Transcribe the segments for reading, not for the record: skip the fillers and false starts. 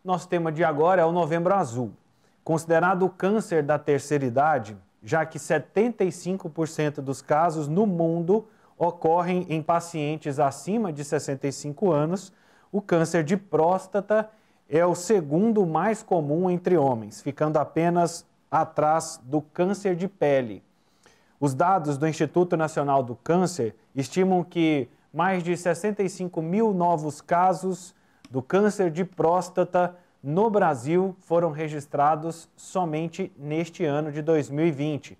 Nosso tema de agora é o Novembro Azul, considerado o câncer da terceira idade, já que 75% dos casos no mundo ocorrem em pacientes acima de 65 anos. O câncer de próstata é o segundo mais comum entre homens, ficando apenas atrás do câncer de pele. Os dados do Instituto Nacional do Câncer estimam que mais de 65 mil novos casos do câncer de próstata no Brasil foram registrados somente neste ano de 2020.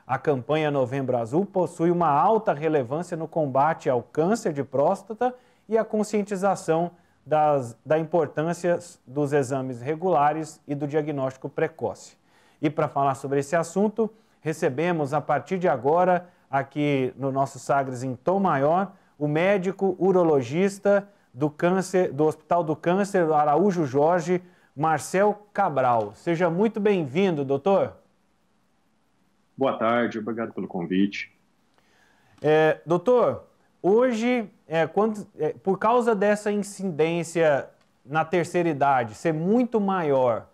A campanha Novembro Azul possui uma alta relevância no combate ao câncer de próstata e a conscientização da importância dos exames regulares e do diagnóstico precoce. E para falar sobre esse assunto, recebemos a partir de agora, aqui no nosso Sagres em Tom Maior, o médico urologista do Hospital do Câncer Araújo Jorge, Marcel Cabral. Seja muito bem-vindo, doutor. Boa tarde, obrigado pelo convite. Doutor, hoje, por causa dessa incidência na terceira idade ser muito maior,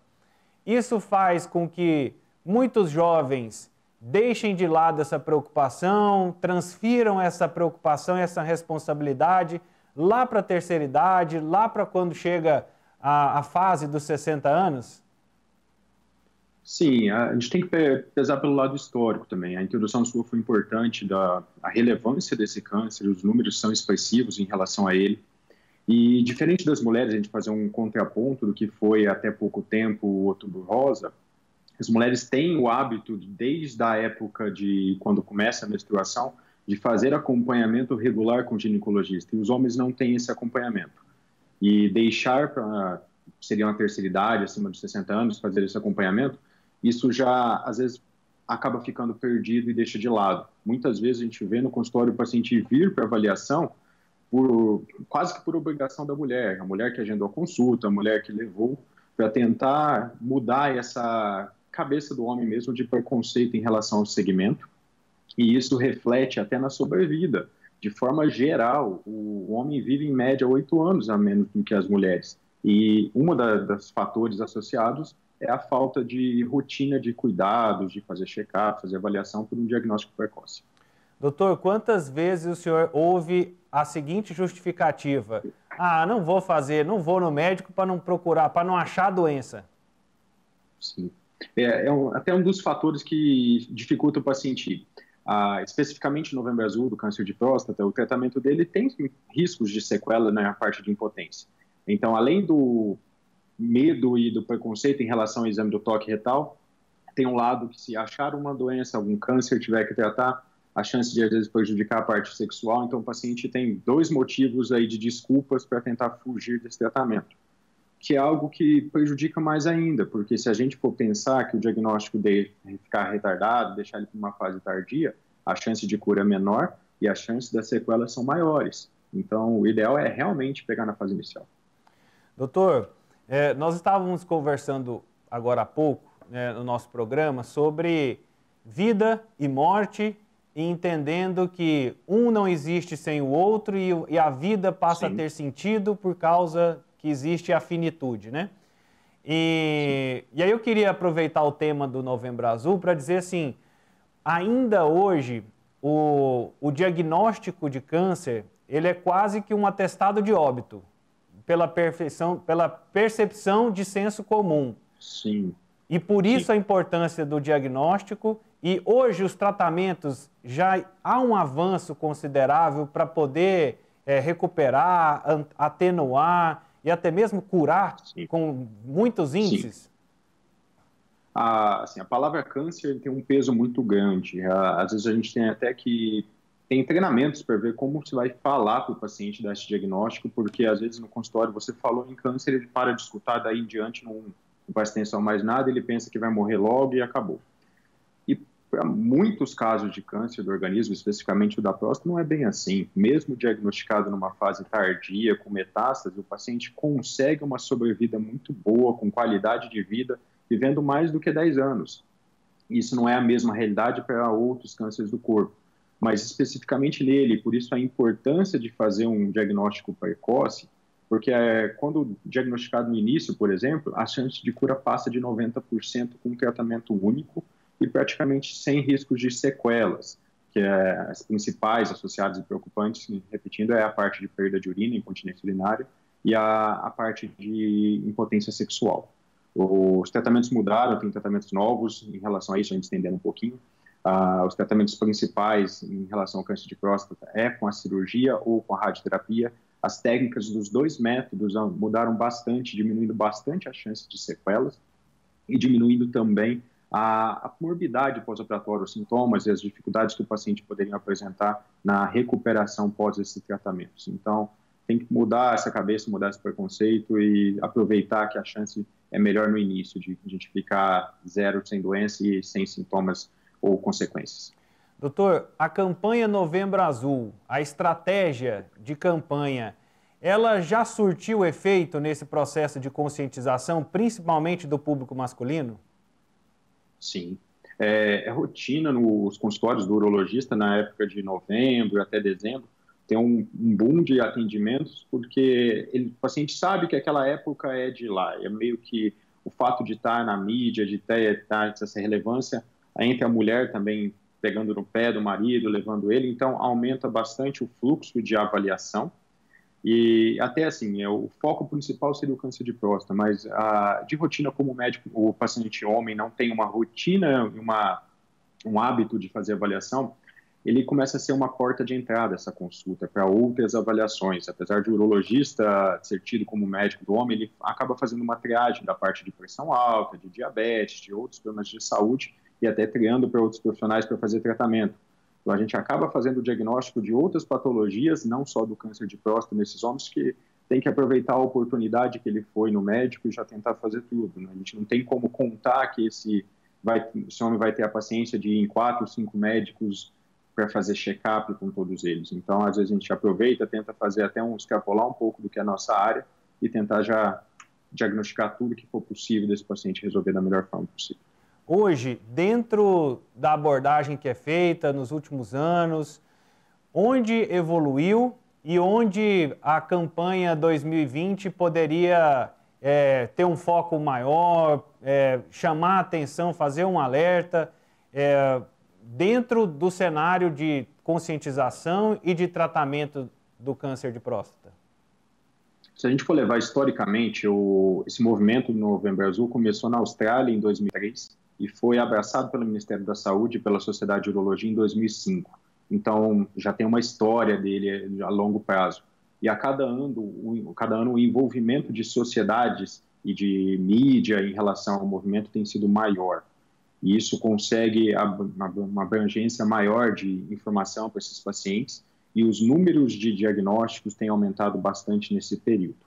isso faz com que muitos jovens deixem de lado essa preocupação, transfiram essa preocupação e essa responsabilidade lá para a terceira idade, lá para quando chega a fase dos 60 anos? Sim, a gente tem que pesar pelo lado histórico também. A introdução sua foi importante, a relevância desse câncer, os números são expressivos em relação a ele. E diferente das mulheres, a gente fazer um contraponto do que foi até pouco tempo o Outubro Rosa, as mulheres têm o hábito, desde a época de quando começa a menstruação, de fazer acompanhamento regular com o ginecologista. E os homens não têm esse acompanhamento. E deixar para, seria uma terceira idade, acima de 60 anos, fazer esse acompanhamento, isso já, às vezes, acaba ficando perdido e deixa de lado. Muitas vezes a gente vê no consultório o paciente vir para avaliação quase que por obrigação da mulher. A mulher que agendou a consulta, a mulher que levou, para tentar mudar essa cabeça do homem mesmo de preconceito em relação ao segmento. E isso reflete até na sobrevida. De forma geral, o homem vive em média 8 anos a menos do que as mulheres. E um dos fatores associados é a falta de rotina de cuidados, de fazer check-up, fazer avaliação por um diagnóstico precoce. Doutor, quantas vezes o senhor ouve a seguinte justificativa? Não vou fazer, não vou no médico para não procurar, para não achar a doença. Sim. Até um dos fatores que dificulta o paciente ir. Especificamente no Novembro Azul, do câncer de próstata, o tratamento dele tem riscos de sequela na parte de impotência. Então, além do medo e do preconceito em relação ao exame do toque retal, tem um lado que, se achar uma doença, algum câncer, tiver que tratar, a chance de, às vezes, prejudicar a parte sexual. Então, o paciente tem 2 motivos aí de desculpas para tentar fugir desse tratamento, que é algo que prejudica mais ainda, porque se a gente for pensar que o diagnóstico dele ficar retardado, deixar ele para uma fase tardia, a chance de cura é menor e as chances das sequelas são maiores. Então, o ideal é realmente pegar na fase inicial. Doutor, nós estávamos conversando agora há pouco, no nosso programa, sobre vida e morte, e entendendo que um não existe sem o outro e a vida passa Sim. a ter sentido por causa que existe a finitude, né? E aí eu queria aproveitar o tema do Novembro Azul para dizer assim, ainda hoje o diagnóstico de câncer, ele é quase que um atestado de óbito, pela percepção de senso comum. Sim. E por isso a importância do diagnóstico, e hoje os tratamentos, já há um avanço considerável para poder recuperar, atenuar e até mesmo curar. Sim. Com muitos índices. A palavra câncer tem um peso muito grande. Às vezes a gente tem até que tem treinamentos para ver como você vai falar para o paciente desse diagnóstico, porque às vezes no consultório você falou em câncer, ele para de escutar, daí em diante não presta atenção mais nada, ele pensa que vai morrer logo e acabou. E para muitos casos de câncer do organismo, especificamente o da próstata, não é bem assim. Mesmo diagnosticado numa fase tardia, com metástase, o paciente consegue uma sobrevida muito boa, com qualidade de vida, vivendo mais do que 10 anos. Isso não é a mesma realidade para outros cânceres do corpo, mas especificamente nele, por isso a importância de fazer um diagnóstico precoce porque quando diagnosticado no início, por exemplo, a chance de cura passa de 90% com um tratamento único e praticamente sem riscos de sequelas, que as principais associadas e preocupantes, repetindo, é a parte de perda de urina, incontinência urinária, e a parte de impotência sexual. Os tratamentos mudaram, tem tratamentos novos em relação a isso, a gente estendendo um pouquinho. Os tratamentos principais em relação ao câncer de próstata é com a cirurgia ou com a radioterapia. As técnicas dos dois métodos mudaram bastante, diminuindo bastante a chance de sequelas e diminuindo também a morbidade pós-operatória, os sintomas e as dificuldades que o paciente poderia apresentar na recuperação pós esses tratamentos. Então, tem que mudar essa cabeça, mudar esse preconceito e aproveitar que a chance é melhor no início, de a gente ficar zero sem doença e sem sintomas ou consequências. Doutor, a campanha Novembro Azul, a estratégia de campanha, ela já surtiu efeito nesse processo de conscientização, principalmente do público masculino? Sim. É rotina nos consultórios do urologista na época de novembro até dezembro, tem um boom de atendimentos, porque o paciente sabe que aquela época é de lá. É meio que o fato de estar na mídia, de ter essa relevância, entre a mulher também pegando no pé do marido, levando ele, então aumenta bastante o fluxo de avaliação. E até assim, o foco principal seria o câncer de próstata, mas de rotina, como médico, o paciente homem não tem uma rotina, um hábito de fazer avaliação, ele começa a ser uma porta de entrada essa consulta para outras avaliações. Apesar de o urologista ser tido como médico do homem, ele acaba fazendo uma triagem da parte de pressão alta, de diabetes, de outros problemas de saúde e até triando para outros profissionais para fazer tratamento. Então, a gente acaba fazendo o diagnóstico de outras patologias, não só do câncer de próstata nesses homens, que tem que aproveitar a oportunidade que ele foi no médico e já tentar fazer tudo, né? A gente não tem como contar que esse homem vai ter a paciência de ir em 4 ou 5 médicos para fazer check-up com todos eles. Então, às vezes a gente aproveita, tenta fazer até extrapolar um pouco do que é a nossa área e tentar já diagnosticar tudo que for possível desse paciente resolver da melhor forma possível. Hoje, dentro da abordagem que é feita nos últimos anos, onde evoluiu e onde a campanha 2020 poderia ter um foco maior, chamar a atenção, fazer um alerta, dentro do cenário de conscientização e de tratamento do câncer de próstata? Se a gente for levar historicamente, esse movimento do Novembro Azul começou na Austrália em 2003 e foi abraçado pelo Ministério da Saúde e pela Sociedade de Urologia em 2005. Então, já tem uma história dele a longo prazo. E a cada ano o envolvimento de sociedades e de mídia em relação ao movimento tem sido maior. E isso consegue uma abrangência maior de informação para esses pacientes e os números de diagnósticos têm aumentado bastante nesse período.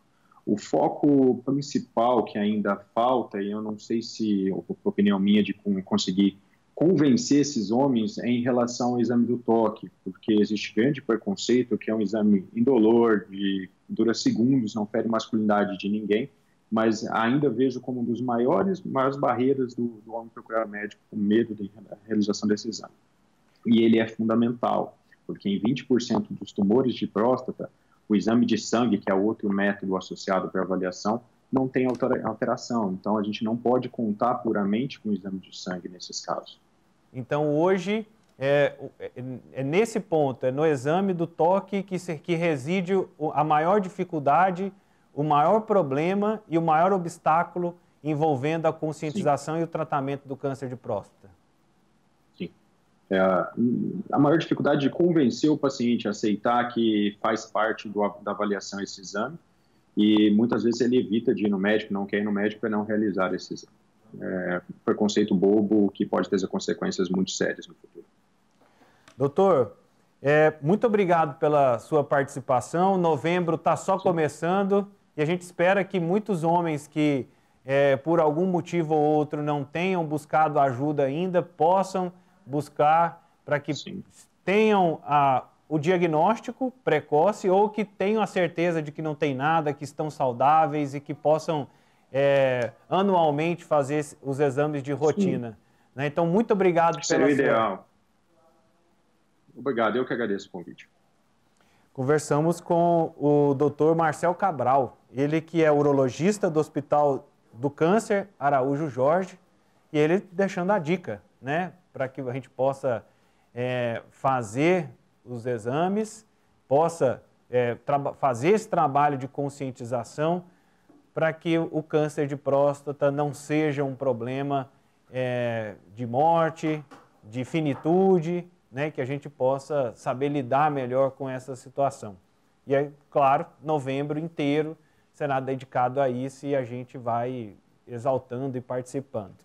O foco principal que ainda falta, e eu não sei se, opinião minha, de conseguir convencer esses homens é em relação ao exame do toque, porque existe grande preconceito que é um exame indolor, dura segundos, não fere masculinidade de ninguém, mas ainda vejo como uma das maiores barreiras do homem procurar médico, com medo da realização desse exame. E ele é fundamental, porque em 20% dos tumores de próstata, o exame de sangue, que é outro método associado para avaliação, não tem alteração. Então, a gente não pode contar puramente com o exame de sangue nesses casos. Então, hoje, é nesse ponto, é no exame do toque que reside a maior dificuldade, o maior problema e o maior obstáculo envolvendo a conscientização Sim. e o tratamento do câncer de próstata. Sim. A maior dificuldade de convencer o paciente a aceitar que faz parte da avaliação esse exame e muitas vezes ele evita de ir no médico, não quer ir no médico para não realizar esse exame. Preconceito bobo que pode ter consequências muito sérias no futuro. Doutor, muito obrigado pela sua participação. Novembro está só começando e a gente espera que muitos homens que, por algum motivo ou outro, não tenham buscado ajuda ainda, possam buscar para que Sim. tenham o diagnóstico precoce ou que tenham a certeza de que não tem nada, que estão saudáveis e que possam anualmente fazer os exames de rotina. Né? Então, muito obrigado pela Seria o ideal. Obrigado, eu que agradeço o convite. Conversamos com o Dr. Marcel Cabral, ele que é urologista do Hospital do Câncer Araújo Jorge, e ele deixando a dica, né, para que a gente possa fazer os exames, possa fazer esse trabalho de conscientização para que o câncer de próstata não seja um problema de morte, de finitude, né, que a gente possa saber lidar melhor com essa situação. E aí, claro, novembro inteiro será dedicado a isso e a gente vai exaltando e participando.